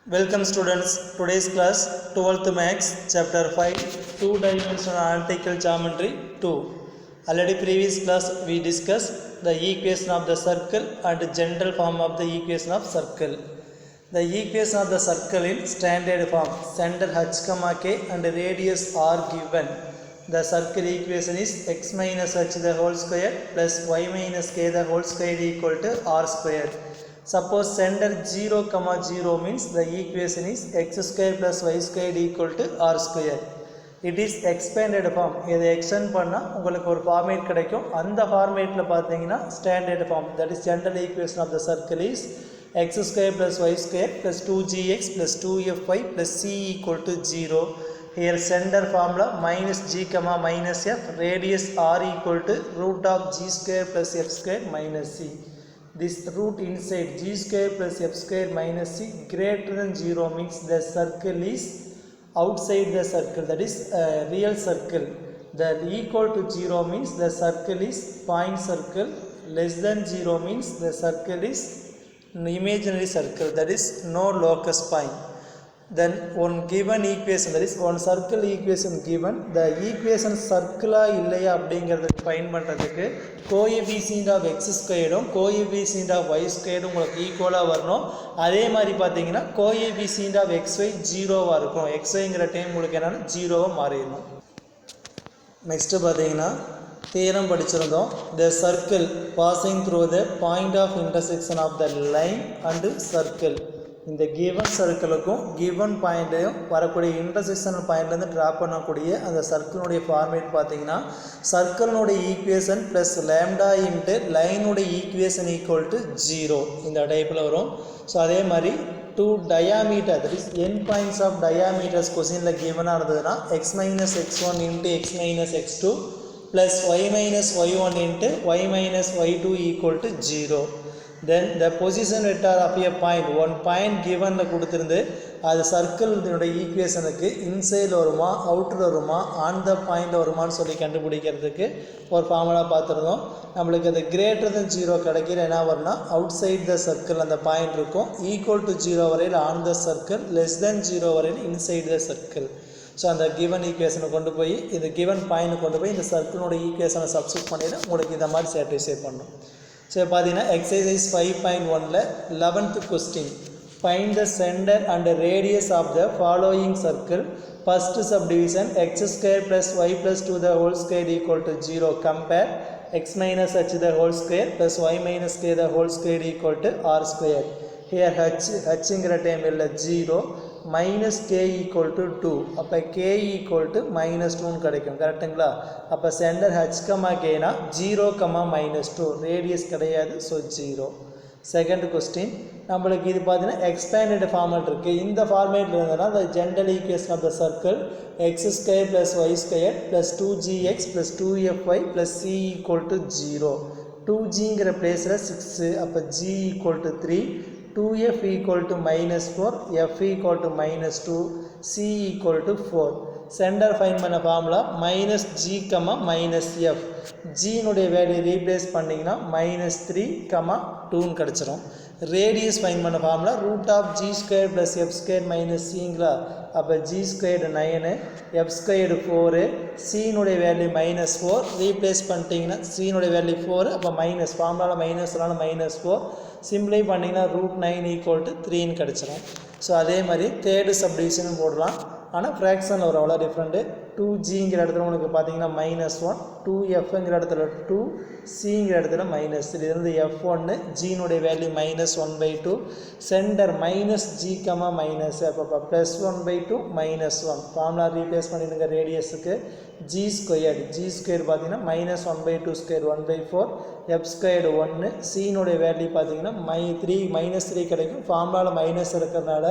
Welcome students, today's class 12th Maths chapter 5 two-dimensional analytical geometry 2. Already previous class we discussed the equation of the circle and general form of the equation of circle. The equation of the circle in standard form, center h, k and radius r given. The circle equation is x minus h the whole square plus y minus k the whole square equal to r square. Suppose center 0, 0 means the equation is x square plus y square equal to r square. It is expanded form. இதை extend பண்ணா உங்களுக்கு ஒரு format கிடைக்கும். அந்த ஃபார்மேட்ல பாத்தீங்கன்னா standard form, that is general equation of the circle is x square plus y square plus 2gx plus 2fy plus c equal to 0. Here center formula minus g comma minus f, radius r equal to root of g square plus f square minus c. This root inside g square plus f square minus c greater than 0 means the circle is outside the circle, that is real circle. The equal to 0 means the circle is point circle, less than 0 means the circle is imaginary circle, that is no locus point. Then one given equation, that is one circle equation given, the equation circle இல்லையா அப்படிங்கிறதுக்கு find பண்ணுறதுக்கு coefficient of x ஸ்கொயர்டும் coefficient of y ஸ்கொயர்டும் உங்களுக்கு ஈக்குவலாக வரணும். அதே மாதிரி பார்த்தீங்கன்னா கோஎஃபிஷியன்ட் ஆஃப் எக்ஸ்ஒய் ஜீரோவாக இருக்கும். எக்ஸ்ஒய்ங்கிற டைம் உங்களுக்கு என்னென்னா ஜீரோவாக மாறிடணும். நெக்ஸ்ட்டு பார்த்தீங்கன்னா தியரம் படிச்சிருந்தோம். The circle passing through the point of intersection of the line and circle. இந்த கிவன் சர்க்கிளுக்கும் கிவன் பாயிண்ட்டையும் வரக்கூடிய இன்டர்செக்ஷனல் பாயிண்ட்லேருந்து ட்ரா பண்ணக்கூடிய அந்த சர்க்கிளுடைய ஃபார்மேட் பார்த்தீங்கன்னா சர்க்கிளினுடைய ஈக்குவேஷன் ப்ளஸ் லேம்டா இன்ட்டு லைனுடைய ஈக்குவேஷன் ஈக்குவல் டு 0 இந்த டைப்பில் வரும். ஸோ அதே மாதிரி two diameter, that is end points of diameters கொஸ்டினில் கிவனாக இருந்ததுன்னா x minus x1 into x minus x2 plus Y minus y1 into Y minus y2 equal to 0. Then the position vector of a point, one point given கொடுத்திருந்து அது சர்க்கிளுடைய ஈக்குவேஷனுக்கு இன்சைடில் வருமா outer வருமா on the point வருமானு சொல்லி கண்டுபிடிக்கிறதுக்கு ஒரு formula பார்த்துருந்தோம். நம்மளுக்கு அது கிரேட்டர் தென் 0 கிடைக்கிற என்ன வரும்னா அவுட் சைட் த சர்க்கிள் அந்த பாயிண்ட் இருக்கும், ஈக்குவல் டு 0 வரையில் on the circle, less than 0 வரையில் இன்சைட் த சர்க்கிள். ஸோ அந்த கிவன் ஈக்குவேஷனை கொண்டு போய் இந்த கிவன் பாயிண்ட் கொண்டு போய் இந்த சர்க்கிளுடைய ஈக்குவேஷனை சப்ஸ்டிட் பண்ணிவிட்டு உங்களுக்கு இந்த மாதிரி சாட்டிஸ்ஃபை பண்ணும். ஸோ பார்த்தீங்கன்னா எக்ஸசைஸ் 5.1ல் 11th question, find the centre and radius of the following circle. First subdivision x square plus y plus 2 the whole square equal to 0 compare x minus h the whole square plus Y minus k the whole square equal to r square. Here ஹச்சுங்கிற time இல்லை 0 minus k equal to 2, அப்போ k equal to minus 2ன்னு கிடைக்கும். கரெக்டுங்களா? அப்போ centre H comma கேனா 0 comma minus 2, radius கிடையாது, so 0. Second question நம்மளுக்கு இது பார்த்தீங்கன்னா எக்ஸ்பேண்டட் ஃபார்மேட் இருக்குது. இந்த ஃபார்மேட்டில் இருந்ததுன்னா the general equation of the circle X square plus Y square plus 2gx plus 2fy plus c equal to 0. 2gங்கிற பிளேஸில் 6, அப்போ g equal to 3, 2f equal to minus 4, f equal to minus 2, c equal to 4. Centre find பண்ண formula minus g comma minus f. ஜினுடைய value replace பண்ணிங்கன்னா minus 3 comma 2ன்னு கிடச்சிரும். Radius find பண்ண formula root of g square plus f square minus சிங்களா, அப்போ g squared 9, f squared 4, சினுடைய value minus 4 replace பண்ணிட்டீங்கன்னா சினுடைய வேல்யூ 4, அப்போ மைனஸ் ஃபார்முலாவில் மைனஸ்னால மைனஸ் 4 சிம்பிளை பண்ணிங்கன்னா ரூட் 9 ஈக்குவல் டு 3ன்னு கிடச்சிரும். ஸோ அதே மாதிரி தேர்டு சப்டிவிஷனும் போடலாம், ஆனால் ஃப்ராக்ஷனில் ஒரு அவ்வளோ டிஃப்ரெண்ட்டு. 2gங்கிற இடத்துல உங்களுக்கு பார்த்தீங்கன்னா மைனஸ் 1, 2fங்கிற இடத்துல 2, சிங்கிற இடத்துல மைனஸ் 3. இது வந்து f1, ஜினுடைய value minus 1/2, centre minus g comma minus f, அப்போ ப்ளஸ் 1/2 மைனஸ் 1. ஃபார்முலா ரீப்ளேஸ் பண்ணிடுங்க ரேடியஸுக்கு ஜி ஸ்கொயர் பார்த்தீங்கன்னா மைனஸ் 1/2 ஸ்கொயர் 1/4, எஃப் ஸ்கொயர்டு 1, சினுடைய வேல்யூ பார்த்தீங்கன்னா மைனஸ் 3 கிடைக்கும். ஃபார்முலாவில் மைனஸ் இருக்கிறதுனால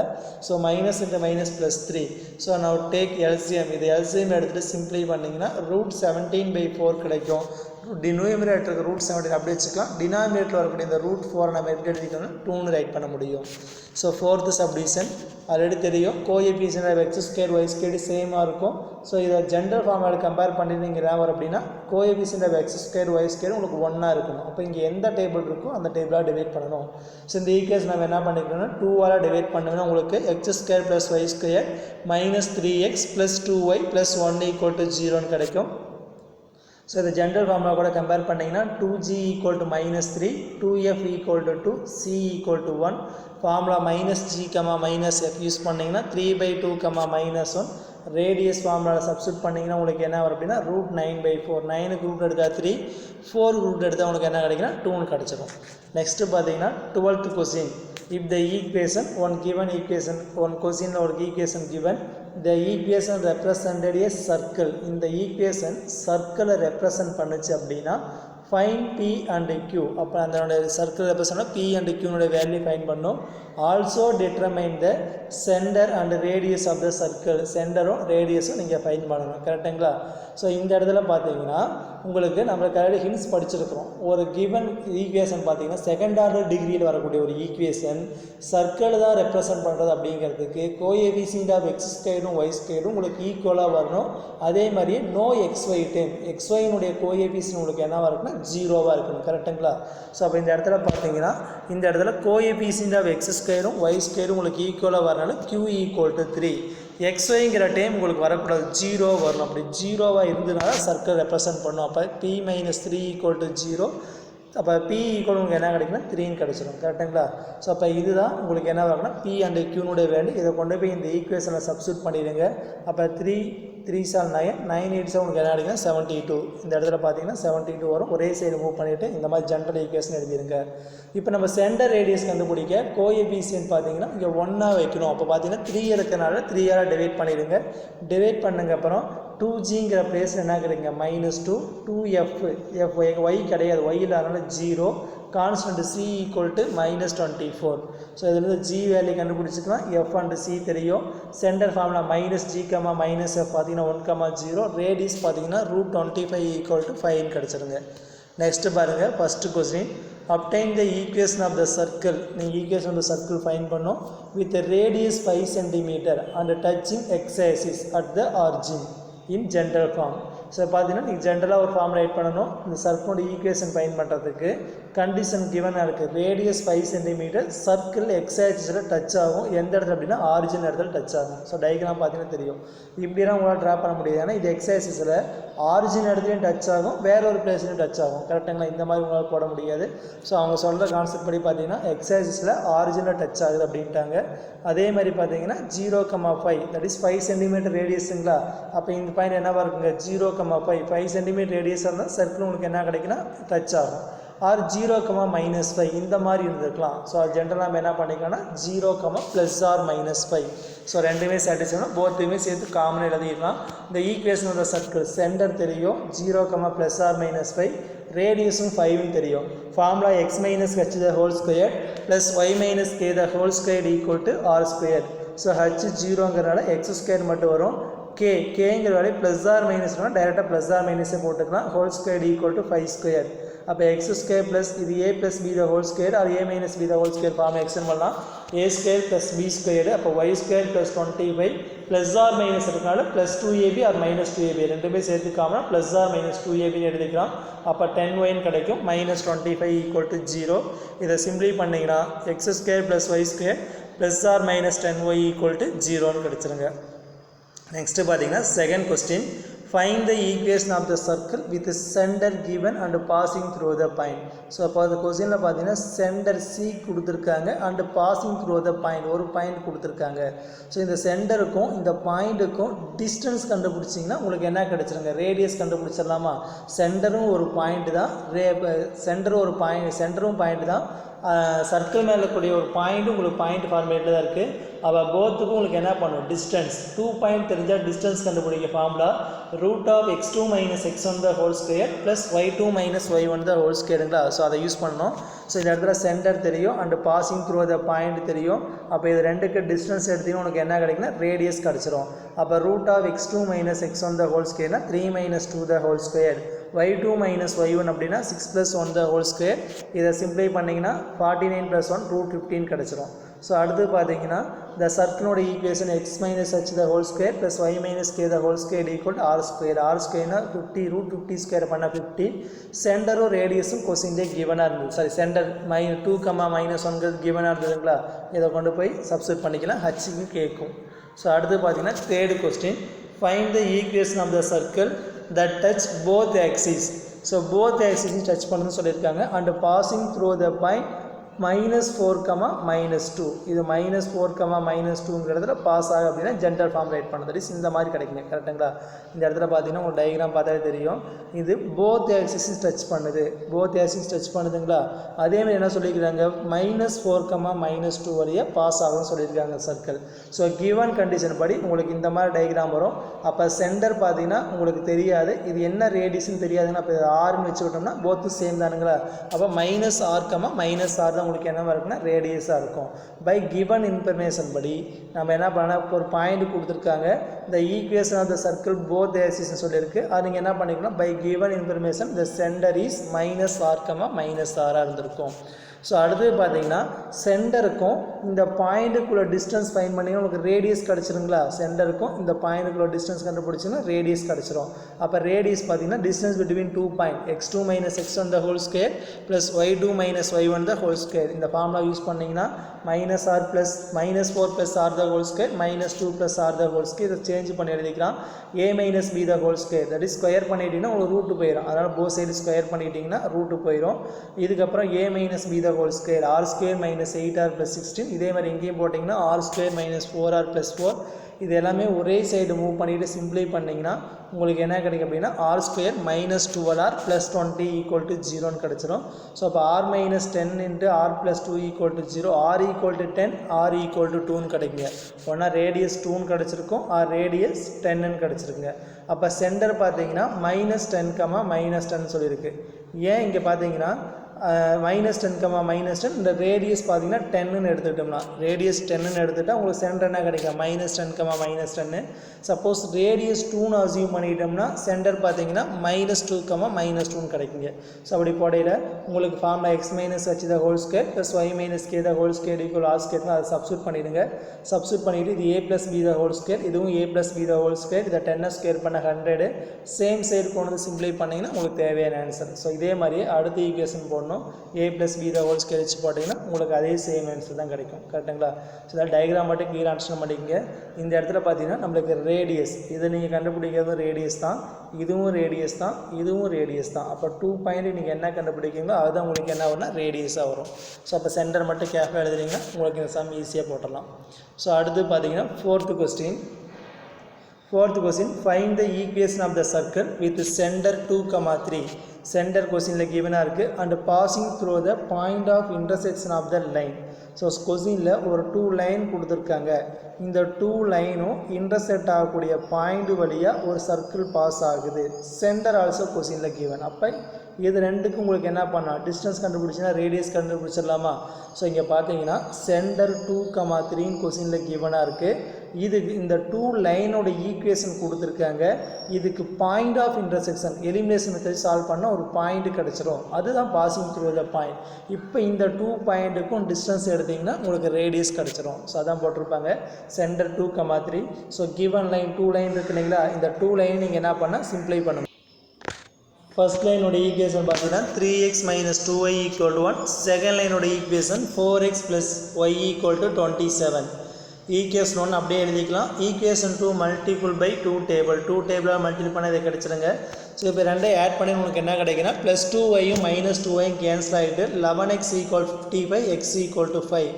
so minus into minus plus 3. So நான் டேக் எல்சிஎம், இது எல்சிஎம் எடுத்துகிட்டு சிம்பிளை பண்ணிங்கன்னா ரூட் 17/4 கிடைக்கும். டினோமினேட்டருக்கு ரூட் 17 அப்படி வச்சுக்கலாம், டினாமினேட்டர் வரக்கூடிய இந்த ரூட் 4 நம்ம எப்படி எழுதிட்டோம்னா 2ன்னு ரைட் பண்ண முடியும். ஸோ ஃபோர்த்து சப்டிவிஷன் ஆல்ரெடி தெரியும் coefficient of X square Y square சேமாக இருக்கும். ஸோ இதை ஜென்ரல் ஃபார்முலா கம்பேர் பண்ணி நீங்கள் வரும் அப்படின்னா coefficient of X square Y square உங்களுக்கு 1 இருக்கணும். அப்போ இங்கே எந்த டேபிள் இருக்கோ அந்த டேபிளாக டிவைட் பண்ணணும். ஸோ இந்த ஈக்குவேஷன் நம்ம என்ன பண்ணிக்கணும்னா 2ஆல் டிவைட் பண்ணோம்னா உங்களுக்கு X square plus Y square minus 3x plus 2y plus 1 = 0 கிடைக்கும். ஸோ இந்த ஜென்ரல் ஃபார்முலா கூட கம்பேர் பண்ணிங்கன்னா 2g = -3, 2f = 2, c = 1. Formula -g, -f use பண்ணிங்கன்னா 3/2, -1. ரேடியஸ் ஃபார்முலாவில் சப்ஸ்டியூட் பண்ணிங்கன்னா உங்களுக்கு என்ன வரும் அப்படின்னா √9/4. 9க்கு ரூட் எடுத்தால் 3, 4 ரூட் எடுத்தால் உங்களுக்கு என்ன கிடைக்குன்னா 2 கிடச்சிடும். நெக்ஸ்ட்டு பார்த்தீங்கன்னா 12th question. If the equation, one given equation, one question or equation given, the equation represented a circle. இந்த equation circle represent பண்ணுச்சு அப்படின்னா find P and Q. அப்போ அந்த circle represent P and Q value find பண்ணோம். Also determine the center and radius of the circle. சென்டரும் ரேடியஸும் நீங்கள் ஃபைண்ட் பண்ணணும். கரெக்டுங்களா? ஸோ இந்த இடத்துல பார்த்தீங்கன்னா உங்களுக்கு நம்மளுக்கு ஆல்ரெடி ஹிண்ட்ஸ் படிச்சிருக்கிறோம். ஒரு கிவன் ஈக்குவேஷன் பார்த்தீங்கன்னா செகண்ட் ஆர்டர் டிகிரியில் வரக்கூடிய ஒரு ஈக்குவேஷன் சர்க்கிள் தான் ரெப்ரசன்ட் பண்ணுறது அப்படிங்கிறதுக்கு கோஎஃபிஷியன்ட் ஆஃப் எக்ஸ் ஸ்கொயரும் ஒய் ஸ்கொயரும் உங்களுக்கு ஈக்குவலாக வரணும். அதே மாதிரியே நோ XY டேர்ம், XYனுடைய கோஎஃபிஷியன்ட் உங்களுக்கு என்னவாக இருக்குன்னா 0வாக இருக்கணும். கரெக்டுங்களா? ஸோ அப்போ இந்த இடத்துல பார்த்தீங்கன்னா இந்த இடத்துல கோஎஃபிஷியன்ட் ஆஃப் எக்ஸ் ஸ்கொயரும் ஒய் ஸ்கொயரும் உங்களுக்கு ஈக்குவலாக வரனால Q = 3. XYங்கிற டைம் உங்களுக்கு வரக்கூடாது, 0 வரணும். அப்படி 0வாக இருந்ததுனால சர்க்கிள் ரெப்ரசன்ட் பண்ணும். அப்போ P - 3 = 0. அப்போ P = உங்களுக்கு என்ன கிடைக்குன்னா 3 கிடச்சிடும். கரெக்டுங்களா? ஸோ அப்போ இதுதான் உங்களுக்கு என்ன ஆகுனா P and Qனுடைய வேல்யூ. இதை கொண்டு போய் இந்த ஈக்குவேஷனில் சப்ஸ்டியூட் பண்ணிடுங்க. அப்போ 3 3 சார் 9, 9 8 உங்களுக்கு என்ன கிடைக்குன்னா 72. இந்த இடத்துல பார்த்தீங்கன்னா 72 வரும். ஒரே சைடு மூவ் பண்ணிவிட்டு இந்த மாதிரி ஜென்ரல் ஈக்குவேஷன் எழுதிருங்க. இப்போ நம்ம சென்டர் ரேடியஸ் கண்டுபிடிக்க கோஎஃபிஷியன்ட் பார்த்தீங்கன்னா இங்கே 1 வைக்கணும். அப்போ பார்த்தீங்கன்னா 3 இருக்கிறனால 3ஆல் டிவைட் பண்ணிடுங்க. டிவைட் பண்ணுங்க அப்புறம் 2gங்கிற பிளேஸில் என்ன கிடைக்குங்க -2, 2f, f y கிடையாது, y இல்லாதனால 0, கான்ஸ்டன்ட் c = -24. ஸோ இதில் g வேல்யூ கண்டுபிடிச்சிக்கலாம். f and c தெரியும். சென்டர் ஃபார்முலா -g, -f பார்த்தீங்கன்னா 1, 0. ரேடியஸ் பார்த்தீங்கன்னா √25 = 5 கிடச்சிருங்க. நெக்ஸ்ட் பாருங்கள் first question. Obtain the equation of the circle. நீங்கள் equation of the circle find பண்ணோம். With radius 5 cm and touching x axis at the origin in general form. So பார்த்தீங்கன்னா நீங்கள் ஜென்ரலாக ஒரு ஃபார்ம் ரைட் பண்ணணும். இந்த சர்க்கிளோட ஈக்குவேஷன் ஃபைன் பண்ணுறதுக்கு கண்டிஷன் கிவனாக இருக்குது. ரேடியஸ் 5 cm, சர்க்கிள் எக்ஸ் ஆக்சிஸில் டச் ஆகும். எந்த இடத்துல அப்படின்னா ஆரிஜின் இடத்துல டச் ஆகும். ஸோ டயக்ராம் பார்த்தீங்கன்னா தெரியும். இப்படிலாம் உங்களால் ட்ரா பண்ண முடியாது. ஏன்னா இது எக்ஸ் ஆக்சிஸில் ஆரிஜின் இடத்துலையும் டச் ஆகும், வேற ஒரு பிளேஸ்லையும் டச் ஆகும். கரெக்டுங்களா? இந்த மாதிரி உங்களால் போட முடியாது. ஸோ அவங்க சொல்கிற கான்செப்ட் படி பார்த்தீங்கன்னா எக்ஸ் ஆக்சிஸில் ஆரிஜினில் டச் ஆகுது அப்படின்ட்டாங்க. அதே மாதிரி பார்த்தீங்கன்னா 0,5 தட் இஸ் 5 cm ரேடியஸுங்களா? அப்போ இந்த பாயிண்ட் என்னவாக இருக்குங்க 0,5 5 cm ரேடியஸாக இருந்தால் சர்க்கிள் உங்களுக்கு என்ன கிடைக்குன்னா டச் ஆகும். ஆர் 0,-5 இந்த மாதிரி இருந்திருக்கலாம். ஸோ அது ஜென்ரலாக நம்ம என்ன பண்ணிக்கலாம்னா 0, +or-5. ஸோ ரெண்டுமே சாட்டிஸ்ஃபை போத்துமே சேர்த்து காமனாக எழுதிடலாம். இந்த ஈக்குவேஷனோட சர்க்கிள் சென்டர் தெரியும் 0, +or-5, ரேடியஸும் 5 தெரியும். Formula x - h the whole square plus y - k the whole square = r². So h 0ங்கிறனால x² மட்டும் வரும். கேங்கிற வேலை +or-, டைரெக்டாக +or- போட்டுக்கலாம். Whole square = 5². அப்போ x² ப்ளஸ் இது a + b the whole square or a - b the whole square form extend பண்ணலாம். a² + b². அப்போ y² + 25 +or- இருக்கனால +2ab or -2ab ரெண்டுமே சேர்த்துக்காமல் +or-2ab எழுதிக்கலாம். அப்போ 10y கிடைக்கும். -25 = 0. இதை சிம்பிளை பண்ணிங்கன்னா x² + y² +or-10y = 0 கிடச்சிருங்க. நெக்ஸ்ட்டு பார்த்தீங்கன்னா second question. Find the equation of the circle with centre given and passing through the point. So அப்போ அந்த கொஸ்டினில் பார்த்தீங்கன்னா சென்டர் C கொடுத்துருக்காங்க and passing through the point, ஒரு பாயிண்ட் கொடுத்துருக்காங்க. ஸோ இந்த சென்டருக்கும் இந்த பாயிண்ட்டுக்கும் டிஸ்டன்ஸ் கண்டுபிடிச்சிங்கன்னா உங்களுக்கு என்ன கிடச்சிருங்க ரேடியஸ் கண்டுபிடிச்சிடலாமா? சென்டரும் ஒரு பாயிண்ட் தான், சென்டரும் பாயிண்ட் தான். சர்க்கிள் மேலே இருக்கக்கூடிய ஒரு பாயிண்ட்டு உங்களுக்கு பாயிண்ட் ஃபார்மேட்டில் தான் இருக்குது. அப்போ போத்துக்கும் உங்களுக்கு என்ன பண்ணும் டிஸ்டன்ஸ் 2 பாயிண்ட் தெரிஞ்சால் டிஸ்டன்ஸ் கண்டுபிடிக்க formula √(x2 - x1) the whole square + y2 - y1 the whole squareங்களா? So அதை யூஸ் பண்ணணும். ஸோ இந்த இடத்துல சென்டர் தெரியும் and passing through the point தெரியும். அப்போ இது ரெண்டுக்கு டிஸ்டன்ஸ் எடுத்தீங்கன்னா உனக்கு என்ன கிடைக்குன்னா ரேடியஸ் கிடச்சிரும். அப்போ √(x2 - x1) the whole square 3 - 2 the whole square, y2 - y1 அப்படின்னா 6 + 1 the whole square. இதை சிம்ப்ளை பண்ணிங்கன்னா 49 + 1 √15 கிடச்சிரும். ஸோ அடுத்து பார்த்தீங்கன்னா இந்த சர்க்கிளோட equation x minus h the whole square plus y minus k the whole square equal to r square. R ஸ்கொயர்னா 50 √50 square பண்ண 50. சென்டரும் ரேடியஸும் கொஸ்டின்லேயே கிவனாக இருந்தது. சாரி சென்டர் -2, -1 கிவனாக இருந்ததுங்களா, இதை கொண்டு போய் சப்ஸ்டிட் பண்ணிக்கலாம், ஹச்சுக்கு கேட்கும். ஸோ அடுத்து பார்த்தீங்கன்னா third question, find the equation of the circle that touch both axis. So both ஆக்சிஸையும் டச் பண்ணுன்னு சொல்லியிருக்காங்க. And passing through the point -4, -2. இது -4, -2ங்கிறதுல பாஸ் ஆகும் அப்படின்னா ஜென்ரல் ஃபார்ம் ரைட் பண்ணுறது இந்த மாதிரி கிடைக்குங்க. கரெக்டுங்களா? இந்த இடத்துல பார்த்தீங்கன்னா உங்களுக்கு டயக்ராம் பார்த்தாலே தெரியும். இது போத் ஆக்சிஸ் டச் பண்ணுது, போத் ஆக்சிஸ் டச் பண்ணுதுங்களா. அதேமாதிரி என்ன சொல்லியிருக்காங்க, -4, -2 வழியாக பாஸ் ஆகும்னு சொல்லியிருக்காங்க சர்க்கிள். ஸோ கிவன் கண்டிஷன் படி உங்களுக்கு இந்த மாதிரி டயக்ராம் வரும். அப்போ சென்டர் பார்த்தீங்கன்னா உங்களுக்கு தெரியாது, இது என்ன ரேடியஸ்ன்னு தெரியாதுன்னா, அப்போ ஆர்னு வச்சு விட்டோம்னா போத்து சேம் தானுங்களா. அப்போ -r, -r தான் உங்களுக்கு என்ன இருக்குன்னா ரேடியஸாக இருக்கும். பை கிவன் இன்ஃபர்மேஷன் படி நம்ம என்ன பண்ணால் ஒரு பாயிண்ட் கொடுத்துருக்காங்க, இந்த equation of the circle both ஆக்சிஸ்னு சொல்லியிருக்கு. அது நீங்கள் என்ன பண்ணிக்கலாம், by given information the centre is -r, -r இருந்திருக்கும். ஸோ அடுத்து பார்த்தீங்கன்னா சென்டருக்கும் இந்த பாயிண்ட்டுக்குள்ளே டிஸ்டன்ஸ் ஃபைன் பண்ணிங்கன்னா உங்களுக்கு ரேடியஸ் கிடச்சிருங்களா. சென்டருக்கும் இந்த பாயிண்ட்டுக்குள்ளே டிஸ்டன்ஸ் கண்டுபிடிச்சிங்கன்னா ரேடியஸ் கிடச்சிரும். அப்போ ரேடியஸ் பார்த்தீங்கன்னா distance between 2 point x2 - x1 the whole square plus y2 - y1 the whole square. இந்த ஃபார்முலா யூஸ் பண்ணிங்கன்னா -r ப்ளஸ் -4 ப்ளஸ் r த ஹோல் ஸ்கொயர் -2 ப்ளஸ் r த ஹோல் ஸ்கொயர். இதை change பண்ணி எழுதிக்கலாம். a - b the whole square, that is square பண்ணிட்டீங்கன்னா உங்களுக்கு route போயிடும். அதனால் both side square பண்ணிட்டீங்கன்னா ரூட்டு போயிடும். இதுக்கப்புறம் a - b the whole square, r square -8r + 16. இதே மாதிரி இங்கேயும் போட்டிங்கன்னா r ஸ்கொயர் -4r + 4. இது எல்லாமே ஒரே சைடு மூவ் பண்ணிவிட்டு சிம்பிளை பண்ணிங்கன்னா உங்களுக்கு என்ன கிடைக்கும் அப்படின்னா r ஸ்கொயர் -12r + 20 = 0ன்னு கிடச்சிரும். ஸோ அப்போ r - 10 × r + 2 = 0, r = 10, r = 2ன்னு கிடைக்குங்க. ஒன்றா ரேடியஸ் 2ன்னு கிடச்சிருக்கும், ரேடியஸ் 10ன்னு கிடச்சிருக்குங்க. அப்போ சென்டர் பார்த்தீங்கன்னா -10, -10 சொல்லியிருக்கு. ஏன் இங்கே பார்த்தீங்கன்னா -10, -10 இந்த ரேடியஸ் பார்த்தீங்கன்னா 10ன்னு எடுத்துக்கிட்டோம்னா, ரேடியஸ் 10ன்னு எடுத்துகிட்டா உங்களுக்கு சென்டர் என்ன கிடைக்கும், -10, -10. சப்போஸ் ரேடியஸ் 2ன்னு அசியூம் பண்ணிட்டோம்னா சென்டர் பார்த்தீங்கன்னா -2, -2ன்னு கிடைக்குங்க. ஸோ அப்படி போடையில் உங்களுக்கு formula x - h the whole square plus y - k the whole square equal r ஸ்கொயர்னா அதை சப்ஸ்டியூட் பண்ணிவிடுங்க. சப்ஸ்டியூட் பண்ணிவிட்டு இது a + b the whole square, இதுவும் a + b the whole square, இதை 10 ஸ்கொயர் பண்ண 100, சேம் சைடு கொண்டு வந்து சிம்பிளை பண்ணிங்கன்னா உங்களுக்கு தேவையான ஆன்சர். ஸோ இதே மாதிரியே அடுத்த ஈக்குவேஷன் போடணும். a + b the whole square வச்சு போட்டிங்கன்னா உங்களுக்கு அதே சேம் ஆன்சர் தான் கிடைக்கும். கரெக்டுங்களா? ஸோ இதில் டயக்ராம் மட்டும் கிளியர் அண்டர்ஸ்டாண்ட் பண்ணிக்கங்க. இந்த இடத்துல பார்த்தீங்கன்னா நம்மளுக்கு ரேடியஸ், இதை நீங்கள் கண்டுபிடிக்கிறது ரேடியஸ் தான், இதுவும் ரேடியஸ் தான், இதுவும் ரேடியஸ் தான். அப்போ 2 பாயிண்ட் நீங்கள் என்ன கண்டுபிடிக்கிறீங்களோ அதுதான் உங்களுக்கு என்ன வரும்னா ரேடியஸாக வரும். ஸோ அப்போ சென்டர் மட்டும் கேர்ஃபுல்லாக எழுதுறீங்கன்னா உங்களுக்கு இந்த சம் ஈஸியாக போட்டுடலாம். ஸோ அடுத்து பார்த்தீங்கன்னா fourth question, find the equation of the circle with centre 2, 3. Centre கொஸ்டினில் கிவனாக இருக்குது. And passing through the point of intersection of the line. So கொஸ்டினில் ஒரு 2 லைன் கொடுத்துருக்காங்க. இந்த 2 லைனும் இன்டர்செக்ட் ஆகக்கூடிய பாயிண்ட் வழியாக ஒரு சர்க்கிள் பாஸ் ஆகுது. சென்டர் ஆல்சோ கொஸ்டினில் கிவன். அப்போ இது ரெண்டுக்கும் உங்களுக்கு என்ன பண்ணலாம், டிஸ்டன்ஸ் கண்டுபிடிச்சின்னா ரேடியஸ் கண்டுபிடிச்சிடலாமா. ஸோ இங்கே பார்த்தீங்கன்னா சென்டர் 2, 3ன்னு கொஸ்டினில் கிவனாக இருக்குது. இதுக்கு இந்த 2 லைனோட ஈக்குவேஷன் கொடுத்துருக்காங்க. இதுக்கு point of intersection elimination method solve பண்ணால் ஒரு பாயிண்ட் கிடச்சிரும், அதுதான் பாசிங் த்ரூ த பாயிண்ட். இப்போ இந்த 2 பாயிண்ட்டுக்கும் டிஸ்டன்ஸ் எடுத்திங்கன்னா உங்களுக்கு ரேடியஸ் கிடச்சிரும். ஸோ அதான் போட்டிருப்பாங்க centre 2, 3. So given line 2 line இருக்கு இல்லைங்களா, இந்த 2 லைன் நீங்கள் என்ன பண்ணால் சிம்ப்ளை பண்ணணும். ஃபர்ஸ்ட் லைனோட ஈக்குவேஷன் பார்த்தீங்கன்னா 3x - 2y = 1. செகண்ட் லைனோட ஈக்குவேஷன் 4x + y = 27. ஈக்குவேஷன் 1 அப்படியே எழுதிக்கலாம். ஈக்குவேஷன் 2 மல்டிபிள் பை 2 டேபிளாக மல்டிபிள் பண்ண இதை கிடச்சிருங்க. ஸோ இப்போ ரெண்டையும் ஆட் பண்ணி உங்களுக்கு என்ன கிடைக்குன்னா +2yயும் -2yயும் கேன்சல் ஆகிட்டு 11x = 55, x = 5.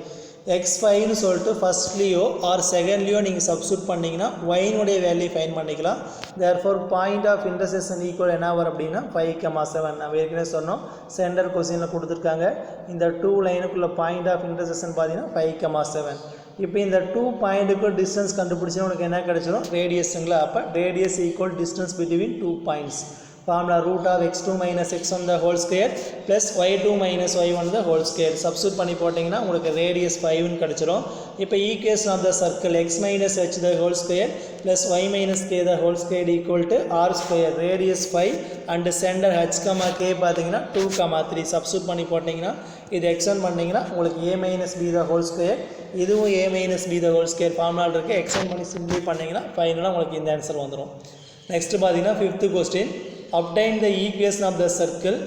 x5ன்னு சொல்லிட்டு ஃபஸ்ட்லேயோ ஆர் செகண்ட்லேயோ நீங்கள் சப்ஸ்டியூட் பண்ணிங்கன்னா ஒயினுடைய வேல்யூ ஃபைன் பண்ணிக்கலாம். Therefore point of intersection equal என்ன வரும் அப்படின்னா 5, 7. நம்ம ஏற்கனவே சொன்னோம் சென்டர் கொஸ்டினில் கொடுத்துருக்காங்க. இந்த 2 லைனுக்குள்ள பாயிண்ட் ஆஃப் இன்டர்செக்ஷன் பார்த்தீங்கன்னா 5, 7. இப்போ இந்த 2 பாயிண்ட்டுக்கு டிஸ்டன்ஸ் கண்டுபிடிச்சா உனக்கு என்ன கிடைச்சிடும், ரேடியஸுங்களா. அப்போ radius equal distance between 2 points. Formula √(x2 - x1) the whole square plus y2 - y1 the whole square substitute பண்ணி போட்டிங்கன்னா உங்களுக்கு ரேடியஸ் 5ன்னு கிடச்சிரும். இப்போ equation of the circle x - h the whole square plus y - k the whole square equal to r square, radius 5 and centre h, k பார்த்தீங்கன்னா 2, 3 substitute பண்ணி போட்டிங்கன்னா இது எக்ஸ்டெண்ட் பண்ணிங்கன்னா உங்களுக்கு a - b the whole square இதுவும் a minus B the whole square ஃபார்முலாவில் இருக்குது. Extend பண்ணி சிம்பிளை பண்ணிங்கன்னா ஃபைனலாக உங்களுக்கு இந்த ஆன்சர் வந்துடும். நெக்ஸ்ட் பார்த்தீங்கன்னா 5th question, obtain the equation of the circle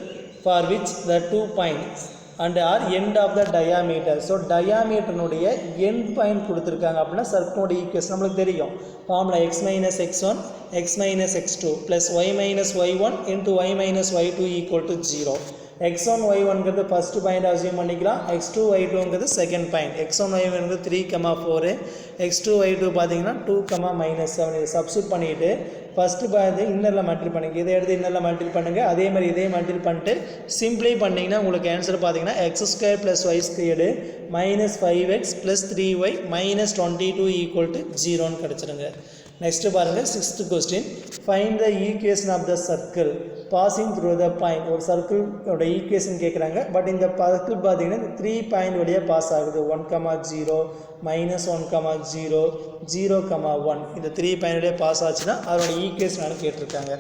for which the 2 points and are end of the diameter. So டயாமீட்டர்னுடைய எண்ட் பாயிண்ட் கொடுத்துருக்காங்க அப்படின்னா சர்க்கிளுடைய ஈக்குவேஷன் நம்மளுக்கு தெரியும். Formula x minus x1 x minus x2 plus y minus y1 into y minus y2 equal to 0. x1 y1ங்கிறது first point assume பண்ணிக்கலாம். x2 y2ங்கிறது second point. x1 y1ங்கிறது 3,4, x2 y2 பார்த்தீங்கன்னா 2,-7. இதை சப்ஸ்டியூட் பண்ணிவிட்டு ஃபஸ்ட்டு பார்த்து இன்னரில் மல்டிபிள் பண்ணுங்கள். இதை எடுத்து இன்னரில் மல்டிபிள் பண்ணுங்கள். அதே மாதிரி இதே மல்டிபிள் பண்ணிட்டு சிம்பிளை பண்ணிங்கன்னா உங்களுக்கு ஆன்சர் பார்த்தீங்கன்னா x² + y² minus 5x plus 3y minus 22 equal to 0ன்னு கிடச்சிருங்க. நெக்ஸ்ட்டு பாருங்கள் 6th question, find the equation of the circle passing through the point. ஒரு சர்க்கிளோட ஈக்குவேஷன் கேட்குறாங்க. பட் இந்த சர்க்கிள் பார்த்தீங்கன்னா இந்த 3 பாயிண்ட் வழியாக பாஸ் ஆகுது. 1,0 மைனஸ் 1,0 0,1 இந்த 3 பாயிண்ட் வழியாக பாஸ் ஆச்சுன்னா அதோட ஈக்குவேஷன் கேட்டிருக்காங்க.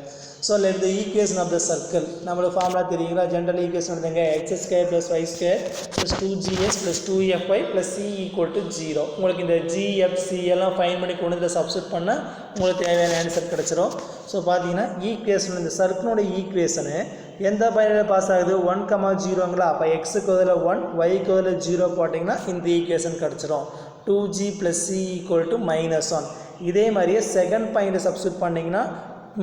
So let the equation of the circle நம்மளுக்கு ஃபார்முலா தெரியுங்களா? ஜென்ரல் ஈக்குவேஷன் எடுத்துங்க. x² + y² plus 2gs plus 2fy plus c equal to 0. உங்களுக்கு இந்த gfc எல்லாம் ஃபைன் பண்ணி கொண்டு இதை சப்ஸ்டியூட் பண்ணால் உங்களுக்கு தேவையான ஆன்சர் கிடச்சிரும். ஸோ பார்த்தீங்கன்னா ஈக்குவேஷன் இந்த சர்க்கிளோட ஈக்குவேஷனு எந்த பாயிண்டில் பாஸ் ஆகுது? 1,0ங்களா? அப்போ எக்ஸுக்கு பதில் 1 ஒய்க்கு பதில் 0 போட்டிங்கன்னா இந்த ஈக்குவேஷன் கிடச்சிரும். 2g plus c equal to -1. இதே மாதிரியே செகண்ட் பாயிண்ட்டை சப்ஸ்டியூட் பண்ணிங்கன்னா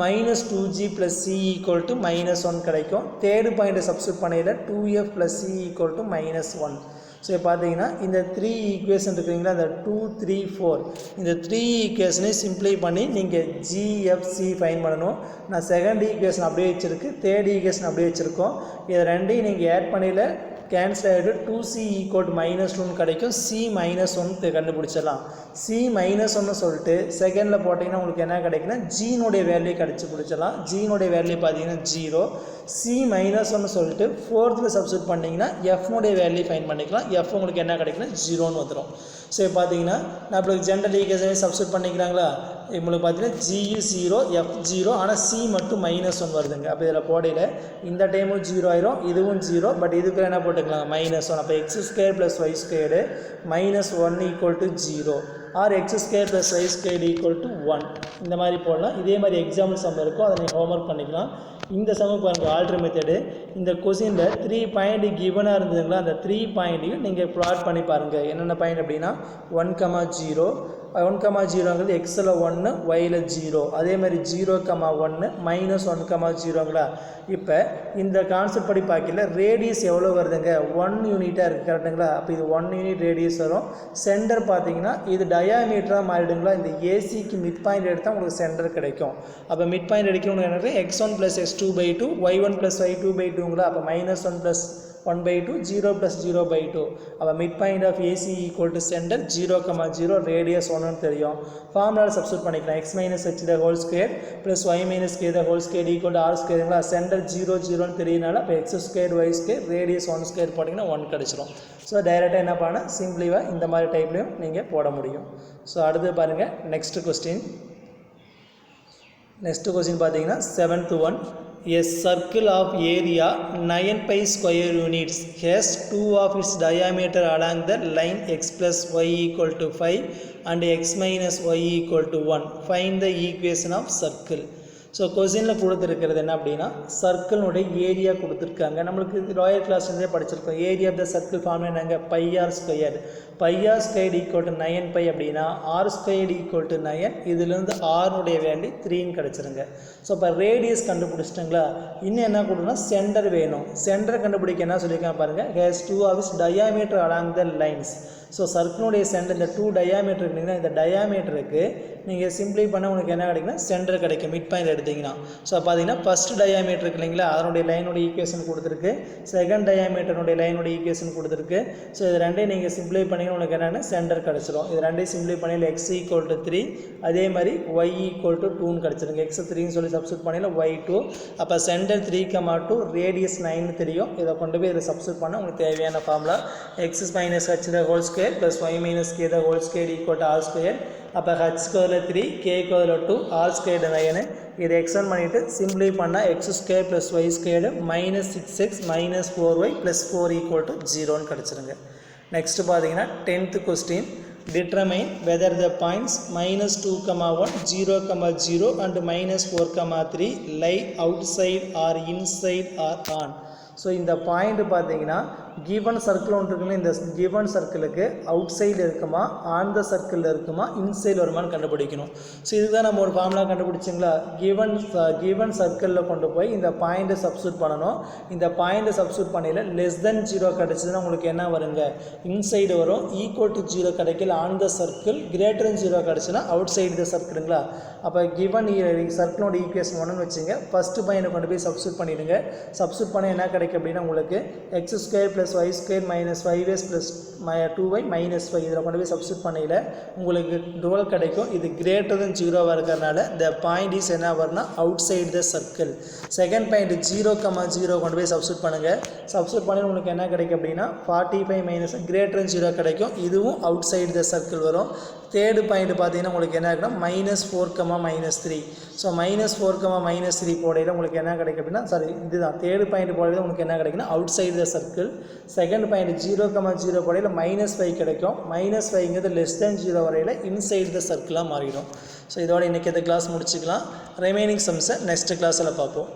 minus 2g plus c equal to -1 கிடைக்கும். தேர்டு பாயிண்ட்டை சப்ஸ்டியூட் பண்ணியில் 2f plus c equal to -1. So பார்த்தீங்கன்னா இந்த 3 ஈக்குவேஷன் இருக்குங்களா, இந்த 2, 3, 4 இந்த 3 ஈக்குவேஷனை சிம்பிளை பண்ணி நீங்கள் gfc ஃபைன் பண்ணணும். நான் செகண்ட் ஈக்குவேஷன் அப்படியே வச்சுருக்கு, தேர்ட் ஈக்குவேஷன் அப்படியே வச்சுருக்கோம். இதை ரெண்டையும் நீங்கள் ஆட் பண்ணியில் கேன்சல் ஆகிட்டு 2c ஈக்குவல் டு -2 கிடைக்கும். c -1 கண்டுபிடிச்சிடலாம். c -1 சொல்லிட்டு செகண்டில் போட்டிங்கன்னா உங்களுக்கு என்ன கிடைக்குன்னா ஜீனுடைய வேல்யூ கிடச்சி பிடிச்சிடலாம். ஜீனுடைய வேல்யூ பார்த்தீங்கன்னா 0. c -1 சொல்லிட்டு ஃபோர்த்தில் சப்ஸ்டியூட் பண்ணிங்கன்னா எஃப்னுடைய வேல்யூ ஃபைன் பண்ணிக்கலாம். எஃப் உங்களுக்கு என்ன கிடைக்குன்னா 0ன்னு வந்துடும். ஸோ பார்த்தீங்கன்னா நம்மளுக்கு ஜென்ரல் ஈக்குவேஷனை சப்ஸ்டியூட் பண்ணிக்கிறாங்களா? உங்களுக்கு பார்த்தீங்கன்னா GU 0 F 0 ஆனால் C மட்டும் -1 வருதுங்க. அப்போ இதில் போடையில் இந்த டைமும் 0 ஆயிரும், இதுவும் 0. பட் இதுக்கு என்ன போட்டுக்கலாம்? -1. அப்போ x² + y² -1 equal to 0 or x² + y² equal to 1 இந்த மாதிரி போடலாம். இதே மாதிரி எக்ஸாம்பிள் சம் இருக்கும், அதை நீங்கள் ஹோம்ஒர்க் பண்ணிக்கலாம். இந்த சமம் பாருங்கள் ஆல்ட்ரு மெத்தடு. இந்த கொஸ்டினில் 3 பாயிண்ட் கிவனாக இருந்ததுங்களா, அந்த 3 பாயிண்ட்டையும் நீங்கள் ப்ளாட் பண்ணி பாருங்கள். என்னென்ன பாயிண்ட் அப்படின்னா 1,0 1,0ங்கிறது எக்ஸில் 1 ஒயில் 0. அதே மாதிரி 0,1 -1,0ங்களா. இப்போ இந்த கான்செப்ட் படி பார்க்கல ரேடியஸ் எவ்வளோ வருதுங்க? 1 யூனிட்டாக இருக்குது கரெக்டுங்களா. அப்போ இது 1 யூனிட் ரேடியஸ் வரும். சென்டர் பார்த்தீங்கன்னா இது டயாமீட்டராக மாறிடுங்களா. இந்த ஏசிக்கு மிட் பாயிண்ட் எடுத்தால் உங்களுக்கு சென்டர் கிடைக்கும். அப்போ மிட் பாயிண்ட் எடுக்கணும் என்ன? x1 + x2/2 y1 + y2/2ங்களா. அப்போ -1 + 1/2 0 + 0/2. அப்போ mid point of AC equal to centre 0,0 radius 1ன்னு தெரியும். ஃபார்முலாவில் சப்ஸ்டியூட் பண்ணிக்கலாம். x - h the whole square plus y - k the whole square equal to r²ங்களா. சென்டர் 0 0ன்னு தெரியனால அப்போ x² y² ரேடியஸ் 1² போட்டிங்கன்னா 1 கிடச்சிரும். ஸோ டைரெக்டாக என்ன பண்ணால் சிம்பிளிவாக இந்த மாதிரி டைப்லையும் நீங்கள் போட முடியும். ஸோ அடுத்து பாருங்கள் நெக்ஸ்ட் கொஸ்டின். பார்த்தீங்கன்னா 7th one. A circle of area 9 pi square units has 2 of its diameter along the line x plus y equal to 5 and x minus y equal to 1. Find the equation of circle. So கொஸ்டினில் கொடுத்துருக்கிறது என்ன அப்படின்னா சர்க்கிளுடைய area கொடுத்துருக்காங்க. நம்மளுக்கு ராயல் கிளாஸ்லேருந்தே படிச்சிருக்கோம். Area of the circle form என்னங்க? πr². πr² ஈக்குவல் டு 9π அப்படின்னா r² ஈக்குவல் டு 9. இதுலேருந்து ஆறுடைய வேல்யூ 3ன்னு கிடச்சிருங்க. ஸோ இப்போ ரேடியஸ் கண்டுபிடிச்சிட்டிங்களா. இன்னும் என்ன கொடுக்குன்னா சென்டர் வேணும். சென்டர் கண்டுபிடிக்க என்ன சொல்லியிருக்காங்க பாருங்கள். Has 2 of its diameter along the lines. So சர்க்கிளுடைய சென்டர் இந்த 2 டயாமீட்டர் இருக்குங்கன்னா இந்த டயாமீட்டருக்கு நீங்கள் சிம்பிளை பண்ண உங்களுக்கு என்ன கிடைக்குன்னா சென்டர் கிடைக்கும் மிட் பாயிண்ட் எடுத்திங்கன்னா. ஸோ பார்த்தீங்கன்னா ஃபஸ்ட் டயாமீட்டர் இருக்கு இல்லைங்களா, அதனுடைய லைனுடைய ஈக்குவேஷன் கொடுத்துருக்கு. செகண்ட் டயாமீட்டருடைய லைனுடைய ஈக்குவேஷன் கொடுத்துருக்கு. ஸோ இது ரெண்டையும் நீங்கள் சிம்பிளை பண்ணிங்கன்னா உங்களுக்கு என்னென்னா சென்டர் கிடச்சிரும். இது ரெண்டையும் சிம்பிளை பண்ணியில் x ஈக்குவல் டு 3 அதே மாதிரி y ஈக்குவல் டு 2ன்னு கிடச்சிருங்க. x 3ன்னு சொல்லி சப்ஸ்டியூட் பண்ணியில் y 2. அப்போ சென்டர் 3,2 ரேடியஸ் 9 தெரியும். இதை கொண்டு போய் இதை சப்ஸ்டியூட் பண்ணால் உங்களுக்கு தேவையான formula x - h the whole square plus y - k the whole square equal to r². அப்போ h க்கு 3 k க்கு 2 r² 9. இதை எக்ஸ்டெண்ட் பண்ணிவிட்டு சிம்பிளை பண்ணால் x² + y² -6x - 4y + 4 equal to 0ன்னு கிடச்சிருங்க. நெக்ஸ்ட்டு பார்த்தீங்கன்னா 10th question. determine whether the points minus 2, 1, 0, 0 and minus 4, 3 lie outside or inside or on. So இந்த பாயிண்ட் பார்த்தீங்கன்னா கிவன் சர்க்கிள் ஒன்று இருக்குன்னா இந்த கிவன் சர்க்கிளுக்கு அவுட் சைடு இருக்குமா ஆன் த சர்க்கிளில் இருக்குமா இன்சைடு வருமானு கண்டுபிடிக்கணும். ஸோ இதுதான் நம்ம ஒரு ஃபார்முலா கண்டுபிடிச்சிங்களா. கிவன் சர்க்கிளில் கொண்டு போய் இந்த பாயிண்ட்டை சப்ஸ்டியூட் பண்ணணும். இந்த பாயிண்ட்டை சப்ஸ்டியூட் பண்ணல லெஸ் தென் 0 கிடச்சிதுன்னா உங்களுக்கு என்ன வருங்க இன்சைடு வரும். ஈக்குவல் டு 0 கிடைக்கல on the circle, greater than 0 கிடச்சுன்னா அவுட் சைடு த சர்க்கிளுங்களா. அப்போ கிவன் சர்க்கிளோட ஈக்குவேஷன் ஒன்றுன்னு வச்சுங்க. ஃபஸ்ட்டு பாயிண்டை கொண்டு போய் சப்ஸ்டியூட் பண்ணிவிடுங்க. சப்ஸ்டியூட் பண்ண என்ன கிடைக்கும் அப்படின்னா உங்களுக்கு X square plus Y square minus 5x plus 2y minus 5 இதில் கொண்டு போய் சப்ஸ்டியூட் பண்ணையில் உங்களுக்கு டுவெல் கிடைக்கும். இது கிரேட்டர் தென் 0 இருக்கிறதுனால த பாயிண்ட் இஸ் என்ன வரும்னா out side the circle. Second point 0, 0 கொண்டு போய் சப்ஸ்டியூட் பண்ணுங்கள். சப்ஸ்டியூட் பண்ணி உங்களுக்கு என்ன கிடைக்கும் அப்படின்னா 45 மைனஸ் கிரேட்டர் தென் 0 கிடைக்கும். இதுவும் அவுட் சைடு த சர்க்கிள் வரும். தேர்டு பாயிண்ட் பார்த்தீங்கன்னா உங்களுக்கு என்ன இருக்குன்னா -4, -3. ஸோ -4, -3 போடையில் உங்களுக்கு என்ன கிடைக்கும் அப்படின்னா இதுதான் தேர்டு பாயிண்ட் போடையில் உங்களுக்கு என்ன கிடைக்குன்னா outside the circle. Second point 0, 0 போடையில் -5 கிடைக்கும். -5ங்கிறது லெஸ் தென் 0 வரையில் இன்சைடு த சர்க்கிளாக மாறிடும். ஸோ இதோட இன்றைக்கி இந்த கிளாஸ் முடிச்சுக்கலாம். ரிமைனிங் சம்ஸை நெக்ஸ்ட் கிளாஸில் பார்ப்போம்.